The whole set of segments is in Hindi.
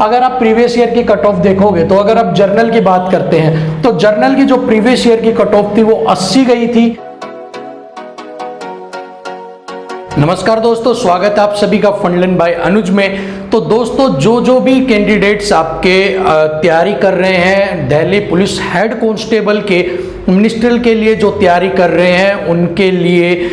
अगर आप प्रीवियस ईयर की कट ऑफ देखोगे तो अगर आप जर्नल की बात करते हैं तो जर्नल की जो प्रीवियस ईयर की कट ऑफ थी वो 80 गई थी। नमस्कार दोस्तों, स्वागत है आप सभी का फंडलन बाय अनुज में। तो दोस्तों, जो भी कैंडिडेट्स आपके तैयारी कर रहे हैं दिल्ली पुलिस हेड कांस्टेबल के मिनिस्ट्रियल के लिए जो तैयारी कर रहे हैं उनके लिए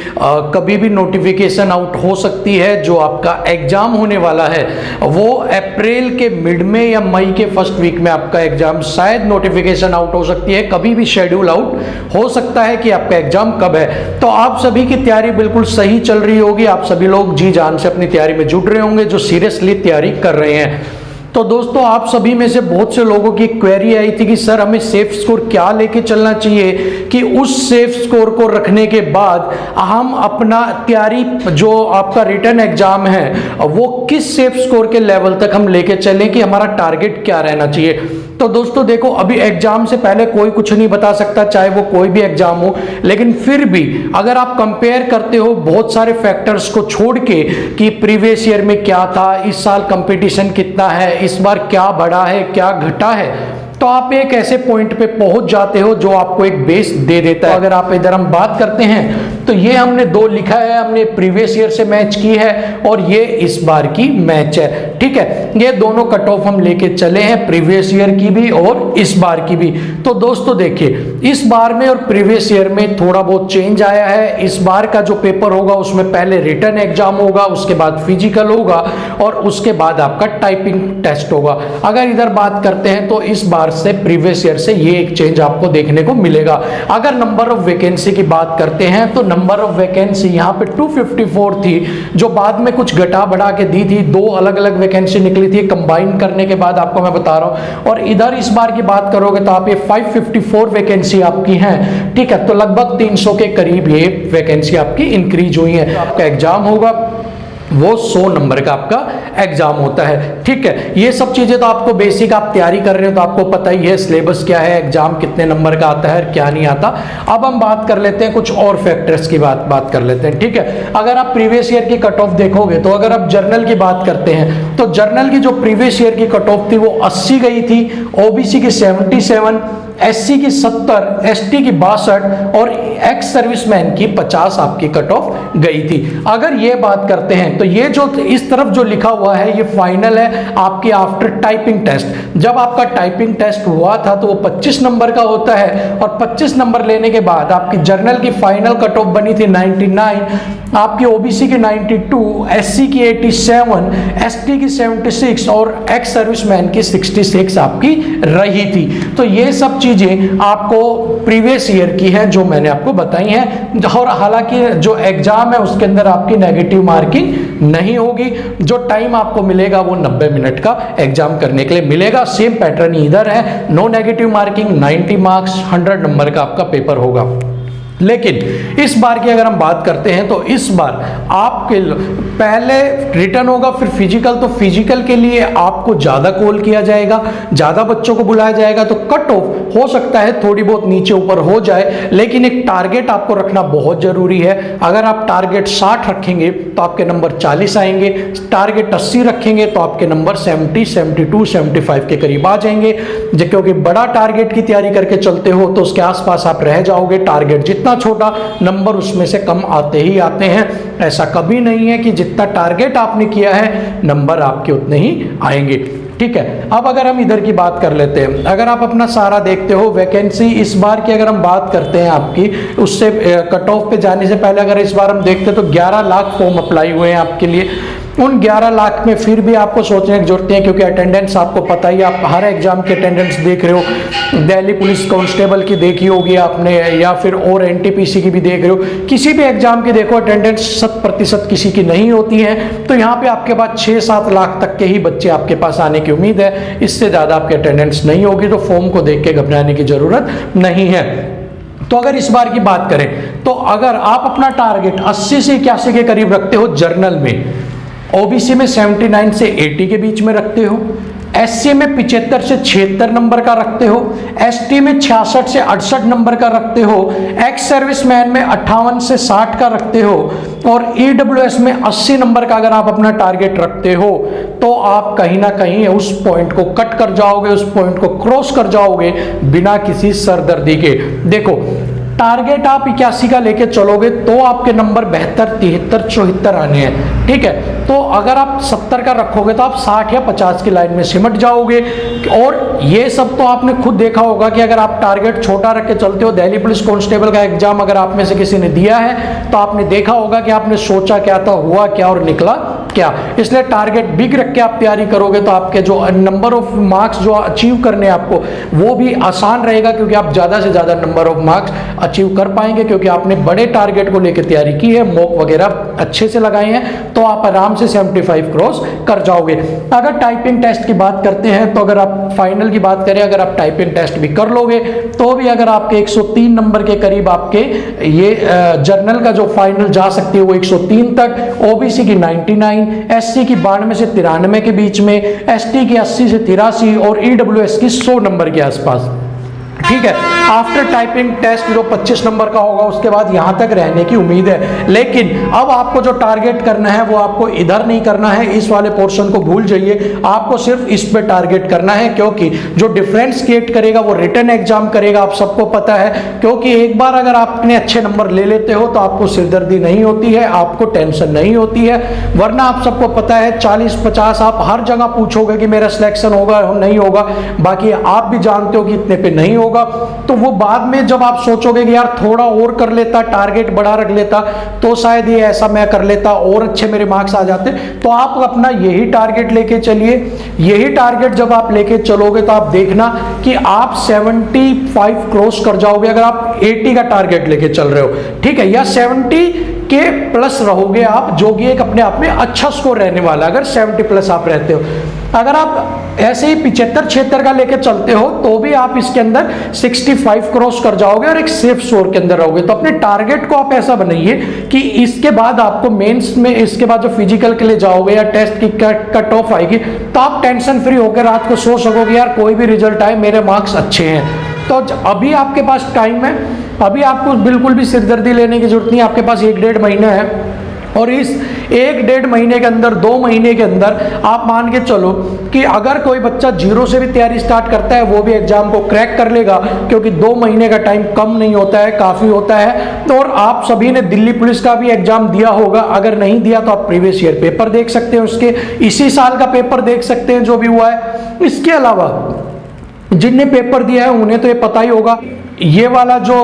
कभी भी नोटिफिकेशन आउट हो सकती है। जो आपका एग्जाम होने वाला है वो अप्रैल के मिड में या मई के फर्स्ट वीक में आपका एग्जाम शायद नोटिफिकेशन आउट हो सकती है। कभी भी शेड्यूल आउट हो सकता है कि आपका एग्जाम कब है। तो आप सभी की तैयारी बिल्कुल सही चल रही होगी, आप सभी लोग जी जान से अपनी तैयारी में जुट रहे होंगे जो सीरियसली तैयारी कर रहे हैं। तो दोस्तों, आप सभी में से बहुत से लोगों की क्वेरी आई थी कि सर हमें सेफ स्कोर क्या लेके चलना चाहिए कि उस सेफ स्कोर को रखने के बाद हम अपना तैयारी जो आपका रिटन एग्जाम है वो किस सेफ स्कोर के लेवल तक हम लेके चलें कि हमारा टारगेट क्या रहना चाहिए। तो दोस्तों देखो, अभी एग्जाम से पहले कोई कुछ नहीं बता सकता, चाहे वो कोई भी एग्जाम हो, लेकिन फिर भी अगर आप कंपेयर करते हो बहुत सारे फैक्टर्स को छोड़ के कि प्रीवियस ईयर में क्या था, इस साल कंपटीशन कितना है, इस बार क्या बढ़ा है क्या घटा है, तो आप एक ऐसे पॉइंट पे पहुंच जाते हो जो आपको एक बेस दे देता है। अगर आप इधर हम बात करते हैं तो ये हमने दो लिखा है, हमने प्रीवियस ईयर से मैच की है और ये इस बार की मैच है। ठीक है, ये दोनों कट ऑफ हम लेके चले हैं, प्रीवियस ईयर की भी और इस बार की भी। तो दोस्तों देखिए, इस बार में और प्रीवियस ईयर में थोड़ा बहुत चेंज आया है। इस बार का जो पेपर होगा उसमें पहले रिटन एग्जाम होगा, उसके बाद फिजिकल होगा और उसके बाद आपका टाइपिंग टेस्ट होगा। अगर इधर बात करते हैं तो इस बार से प्रीवियस ईयर से ये एक चेंज आपको देखने को मिलेगा। अगर नंबर ऑफ वैकेंसी की बात करते हैं तो नंबर ऑफ वैकेंसी यहाँ पे 254 थी, जो बाद में कुछ घटा बढ़ा के दी थी। दो अलग अलग वैकेंसी निकली थी, कंबाइन करने के बाद आपको मैं बता रहा हूँ। और इधर इस बार की बात करोगे तो आप ये 554 वैकेंसी आपकी हैं। ठीक है, तो लगभग 300 के करीब ये वैकेंसी आपकी इंक्रीज हुई है। आपका एग्जाम होगा वो 100 नंबर का आपका एग्जाम होता है। ठीक है, ये सब चीजें तो आपको बेसिक आप तैयारी कर रहे हो तो आपको पता ही है सिलेबस क्या है, एग्जाम कितने नंबर का आता है, क्या नहीं आता। अब हम बात कर लेते हैं कुछ और फैक्टर्स की बात कर लेते हैं। ठीक है, अगर आप प्रीवियस ईयर की कट ऑफ देखोगे तो अगर आप जर्नल की बात करते हैं तो जर्नल की जो प्रीवियस ईयर की कट ऑफ थी वो 80 गई थी, ओबीसी की 77, एससी की 70, एसटी की 62 और एक्स सर्विसमैन की 50 आपकी कट ऑफ गई थी। अगर ये बात करते हैं तो ये जो इस तरफ जो लिखा हुआ है ये फाइनल है आपकी आफ्टर टाइपिंग टेस्ट। जब आपका टाइपिंग टेस्ट हुआ था तो वो 25 नंबर का होता है और 25 नंबर लेने के बाद आपकी जर्नल की फाइनल कट ऑफ बनी थी 99, आपकी ओबीसी की 92, एससी की 87, एसटी की 76 और एक्स सर्विसमैन की 66 आपकी रही थी। तो ये सब चीजें आपको प्रीवियस ईयर की है जो मैंने आपको बताई हैं। और हालांकि जो एग्जाम है उसके अंदर आपकी नेगेटिव मार्किंग नहीं होगी, जो टाइम आपको मिलेगा वो 90 मिनट का एग्जाम करने के लिए मिलेगा। सेम पैटर्न इधर है, नो नेगेटिव मार्किंग, 90 मार्क्स, 100 नंबर का आपका पेपर होगा। लेकिन इस बार की अगर हम बात करते हैं तो इस बार आपके पहले रिटर्न होगा फिर फिजिकल। तो फिजिकल के लिए आपको ज्यादा कॉल किया जाएगा, ज्यादा बच्चों को बुलाया जाएगा, तो कट ऑफ हो सकता है थोड़ी बहुत नीचे ऊपर हो जाए, लेकिन एक टारगेट आपको रखना बहुत जरूरी है। अगर आप टारगेट 60 रखेंगे तो आपके नंबर 40 आएंगे, टारगेट 80 रखेंगे तो आपके नंबर 70, 72, 75 के करीब आ जाएंगे। क्योंकि बड़ा टारगेट की तैयारी करके चलते हो तो उसके आसपास आप रह जाओगे। टारगेट जितना छोटा नंबर उसमें से कम आते ही आते हैं। ऐसा कभी नहीं है कि जितना टारगेट आपने किया है नंबर आपके उतने ही आएंगे। ठीक है, अब अगर हम इधर की बात कर लेते हैं, अगर आप अपना सारा देखते हो वैकेंसी इस बार की अगर हम बात करते हैं आपकी उससे कट ऑफ पे जाने से पहले अगर इस बार हम देखते हैं तो 11 लाख फॉर्म अप्लाई हुए हैं आपके लिए। उन 11 लाख में फिर भी आपको सोचने की जरूरत है क्योंकि अटेंडेंस आपको पता ही, आप हर एग्जाम की अटेंडेंस देख रहे हो। दिल्ली पुलिस कांस्टेबल की देखी होगी आपने या फिर और एनटीपीसी की भी देख रहे हो। किसी भी एग्जाम की देखो अटेंडेंस 100% किसी की नहीं होती है। तो यहाँ पे आपके पास 6-7 लाख तक के ही बच्चे आपके पास आने की उम्मीद है, इससे ज़्यादा आपकी अटेंडेंस नहीं होगी। तो फॉर्म को देख के घबराने की जरूरत नहीं है। तो अगर इस बार की बात करें तो अगर आप अपना टारगेट 80 से 81 के करीब रखते हो जर्नल में, ओबीसी में 79 से 80 के बीच में रखते हो, SC में 75 से 76 नंबर का रखते हो, ST में 66 से 68 नंबर का रखते हो, एक्स सर्विसमैन में 58 से 60 का रखते हो और EWS में 80 नंबर का अगर आप अपना टारगेट रखते हो तो आप कहीं ना कहीं उस पॉइंट को कट कर जाओगे, उस पॉइंट को क्रॉस कर जाओगे बिना किसी सरदर्दी के। देखो टारगेट आप 81 का लेके चलोगे तो आपके नंबर 72, 73, 74 आने हैं, ठीक है। तो अगर आप 70 का रखोगे तो आप 60 या 50 की लाइन में सिमट जाओगे। और ये सब तो आपने खुद देखा होगा कि अगर आप टारगेट छोटा रख के चलते हो, दिल्ली पुलिस कांस्टेबल का एग्जाम अगर आप में से किसी ने दिया है तो आपने देखा होगा कि आपने सोचा क्या था, हुआ क्या और निकला क्या। इसलिए टारगेट बिग रख के आप तैयारी करोगे तो आपके जो नंबर ऑफ मार्क्स जो अचीव करने हैं आपको वो भी आसान रहेगा, क्योंकि आप ज़्यादा से ज़्यादा नंबर ऑफ मार्क्स अचीव कर पाएंगे, क्योंकि आपने बड़े टारगेट को लेकर तैयारी की है, मॉक वगैरह अच्छे से लगाए हैं, तो आप आराम से 75 क्रॉस कर जाओगे। अगर टाइपिंग टेस्ट की बात करते हैं तो अगर आप फाइनल की बात करें, अगर आप टाइपिंग टेस्ट भी कर लोगे तो भी अगर आपके 103 नंबर के करीब आपके ये जर्नल का जो फाइनल जा सकती है वो 103 तक, ओबीसी की 99, SC की 92 से 93 के बीच में, ST की 80 से 83 और EWS की 100 नंबर के आसपास, ठीक है। आफ्टर टाइपिंग टेस्ट जो 25 नंबर का होगा उसके बाद यहां तक रहने की उम्मीद है। लेकिन अब आपको जो टारगेट करना है वो आपको इधर नहीं करना है, इस वाले पोर्शन को भूल जाइए, आपको सिर्फ इस पे टारगेट करना है, क्योंकि जो डिफरेंस क्रिएट करेगा वो रिटन एग्जाम करेगा, आप सबको पता है। क्योंकि एक बार अगर आपने अच्छे नंबर ले लेते हो तो आपको सिरदर्दी नहीं होती है, आपको टेंशन नहीं होती है। वरना आप सबको पता है 40-50 आप हर जगह पूछोगे कि मेरा सिलेक्शन होगा नहीं होगा, बाकी आप भी जानते हो कि इतने पे नहीं होगा। तो वो बाद में जब आप सोचोगे कि यार थोड़ा और कर लेता, टारगेट बड़ा रख लेता तो शायद ये ऐसा मैं कर लेता और अच्छे मेरे मार्क्स आ जाते, तो आप अपना यही टारगेट लेके चलिए। यही टारगेट जब आप लेके चलोगे तो आप देखना कि आप 75 क्रॉस कर जाओगे अगर आप 80 का टारगेट लेके चल रहे हो, ठीक है, या 70 के प्लस रहोगे आप, जो कि एक अपने आप में अच्छा स्कोर रहने वाला अगर 70 प्लस आप रहते हो। अगर आप ऐसे ही 75-76 का लेके चलते हो तो भी आप इसके अंदर 65 क्रॉस कर जाओगे और एक सेफ स्कोर के अंदर रहोगे। तो अपने टारगेट को आप ऐसा बनाइए कि इसके बाद आपको मेंस में, इसके बाद जो फिजिकल के लिए जाओगे या टेस्ट की कट ऑफ आएगी तो आप टेंशन फ्री होकर रात को सो सकोगे, यार कोई भी रिजल्ट आए मेरे मार्क्स अच्छे हैं। तो अभी आपके पास टाइम है, अभी आपको बिल्कुल भी सिरदर्दी लेने की जरूरत नहीं है, आपके पास 1-1.5 महीना है और इस 1-1.5 महीने के अंदर, 2 महीने के अंदर आप मान के चलो कि अगर कोई बच्चा 0 से भी तैयारी स्टार्ट करता है वो भी एग्जाम को क्रैक कर लेगा, क्योंकि 2 महीने का टाइम कम नहीं होता है, काफ़ी होता है। तो और आप सभी ने दिल्ली पुलिस का भी एग्जाम दिया होगा, अगर नहीं दिया तो आप प्रीवियस ईयर पेपर देख सकते हैं, उसके इसी साल का पेपर देख सकते हैं जो भी हुआ है। इसके अलावा जिनने पेपर दिया है उन्हें तो ये पता ही होगा, ये वाला जो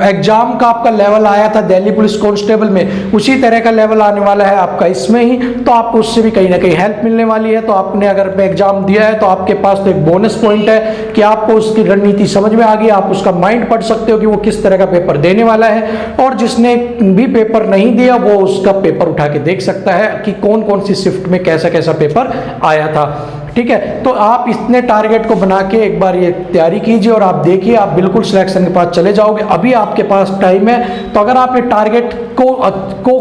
एग्जाम का आपका लेवल आया था दिल्ली पुलिस कांस्टेबल में, उसी तरह का लेवल आने वाला है आपका इसमें ही, तो आपको उससे भी कहीं ना कहीं हेल्प मिलने वाली है। तो आपने अगर एग्जाम दिया है तो आपके पास तो एक बोनस पॉइंट है कि आपको उसकी रणनीति समझ में आ गई, आप उसका माइंड पढ़ सकते हो कि वो किस तरह का पेपर देने वाला है। और जिसने भी पेपर नहीं दिया वो उसका पेपर उठा के देख सकता है कि कौन कौन सी शिफ्ट में कैसा कैसा पेपर आया था, ठीक है। तो आप इतने टारगेट को बना के एक बार ये तैयारी कीजिए और आप देखिए आप बिल्कुल सिलेक्शन के पास चले जाओगे। अभी आपके पास टाइम है, तो अगर आप ये टारगेट को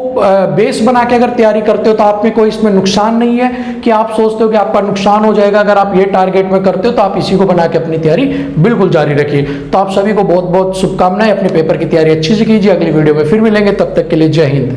बेस बना के अगर तैयारी करते हो तो आप में कोई इसमें नुकसान नहीं है कि आप सोचते हो कि आपका नुकसान हो जाएगा। अगर आप ये टारगेट में करते हो तो आप इसी को बना के अपनी तैयारी बिल्कुल जारी रखिए। तो आप सभी को बहुत बहुत शुभकामनाएं, अपने पेपर की तैयारी अच्छी से कीजिए। अगली वीडियो में फिर मिलेंगे, तब तक के लिए जय हिंद।